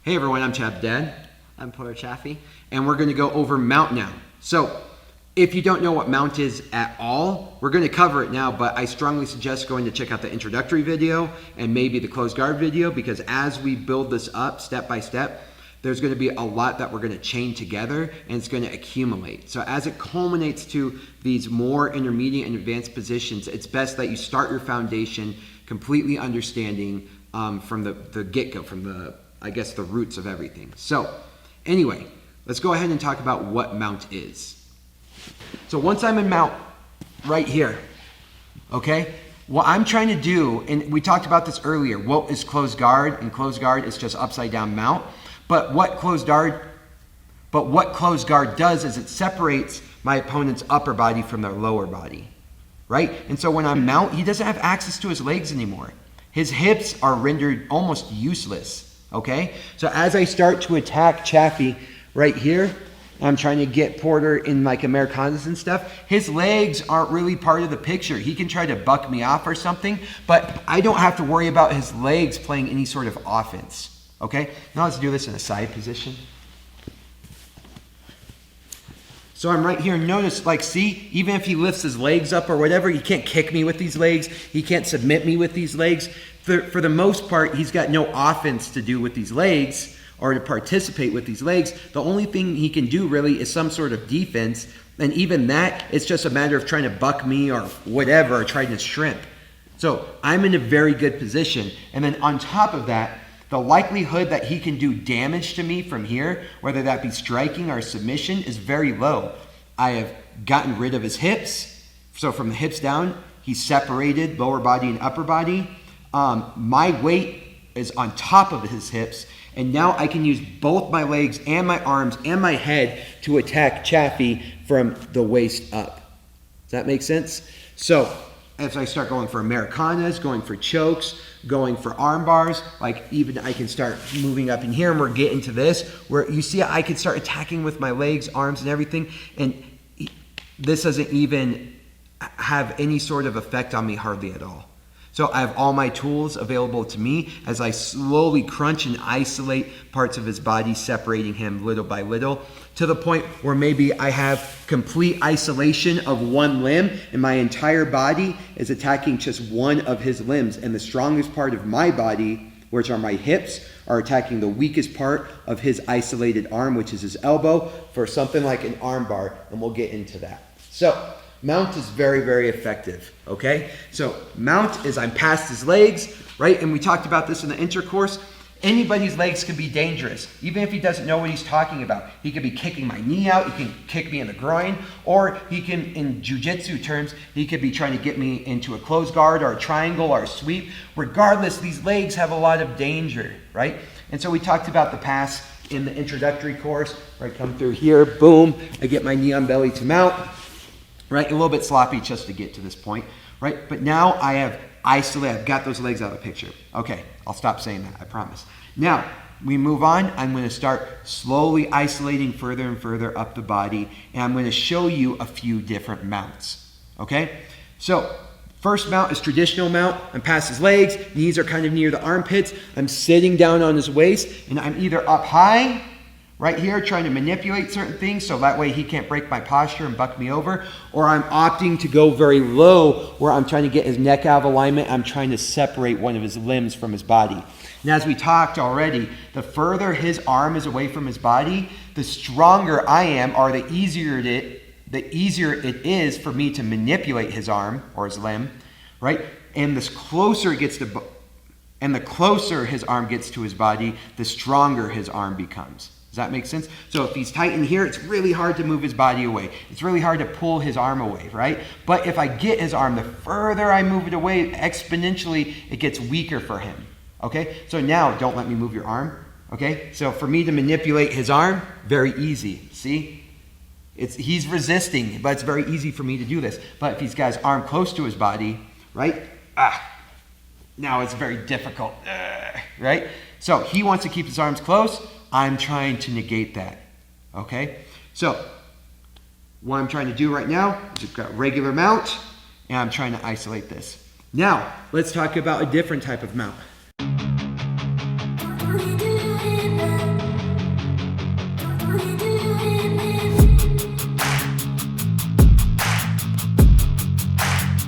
Hey everyone, I'm Chad Dad. I'm Porter Chaffee. And we're gonna go over mount now. So, if you don't know what mount is at all, we're gonna cover it now, but I strongly suggest going to check out the introductory video and maybe the closed guard video, because as we build this up step by step, there's gonna be a lot that we're gonna chain together and it's gonna accumulate. So as it culminates to these more intermediate and advanced positions, it's best that you start your foundation completely understanding from the get-go, from the roots of everything. So anyway, let's go ahead and talk about what mount is. So once I'm in mount right here, okay, what I'm trying to do, and we talked about this earlier, what is closed guard? And closed guard is just upside down mount. But what closed guard does is it separates my opponent's upper body from their lower body, right? And so when I'm mount, he doesn't have access to his legs anymore. His hips are rendered almost useless. Okay, so as I start to attack Chaffee right here, I'm trying to get Porter in like Americanas and stuff. His legs aren't really part of the picture. He can try to buck me off or something, but I don't have to worry about his legs playing any sort of offense. Okay, now let's do this in a side position. So I'm right here, notice, like, see, even if he lifts his legs up or whatever, he can't kick me with these legs. He can't submit me with these legs. For the most part, he's got no offense to do with these legs or to participate with these legs. The only thing he can do really is some sort of defense. And even that, it's just a matter of trying to buck me or whatever, or trying to shrimp. So I'm in a very good position. And then on top of that, the likelihood that he can do damage to me from here, whether that be striking or submission, is very low. I have gotten rid of his hips. So from the hips down, he's separated lower body and upper body. My weight is on top of his hips, and now I can use both my legs and my arms and my head to attack Chaffee from the waist up. Does that make sense? So as I start going for Americanas, going for chokes, going for arm bars, like even I can start moving up in here, and we're getting to this, where you see I can start attacking with my legs, arms, and everything, and this doesn't even have any sort of effect on me hardly at all. So I have all my tools available to me as I slowly crunch and isolate parts of his body, separating him little by little, to the point where maybe I have complete isolation of one limb and my entire body is attacking just one of his limbs. And the strongest part of my body, which are my hips, are attacking the weakest part of his isolated arm, which is his elbow, for something like an arm bar, and we'll get into that. So mount is very, very effective, okay? So mount is I'm past his legs, right? And we talked about this in the intercourse. Anybody's legs can be dangerous, even if he doesn't know what he's talking about. He could be kicking my knee out, he can kick me in the groin, or he can, in Jiu Jitsu terms, he could be trying to get me into a closed guard or a triangle or a sweep. Regardless, these legs have a lot of danger, right? And so we talked about the pass in the introductory course, where I come through here, boom, I get my knee on belly to mount, right? A little bit sloppy just to get to this point, right? But now I have isolated, I've got those legs out of the picture. Okay, I'll stop saying that, I promise. Now, we move on. I'm going to start slowly isolating further and further up the body, and I'm going to show you a few different mounts, okay? So, first mount is traditional mount. I'm past his legs, knees are kind of near the armpits. I'm sitting down on his waist, and I'm either up high, right here, trying to manipulate certain things so that way he can't break my posture and buck me over, or I'm opting to go very low where I'm trying to get his neck out of alignment. I'm trying to separate one of his limbs from his body. And as we talked already, the further his arm is away from his body, the stronger I am, or the easier it is for me to manipulate his arm or his limb, right? And the closer his arm gets to his body, the stronger his arm becomes. Does that make sense? So if he's tight in here, it's really hard to move his body away. It's really hard to pull his arm away, right? But if I get his arm, the further I move it away, exponentially, it gets weaker for him. Okay? So now, don't let me move your arm. Okay? So for me to manipulate his arm, very easy. See? He's resisting, but it's very easy for me to do this. But if he's got his arm close to his body, right? Now it's very difficult, right? So he wants to keep his arms close. I'm trying to negate that, okay? So what I'm trying to do right now is I've got regular mount, and I'm trying to isolate this. Now, let's talk about a different type of mount. Don't you do it,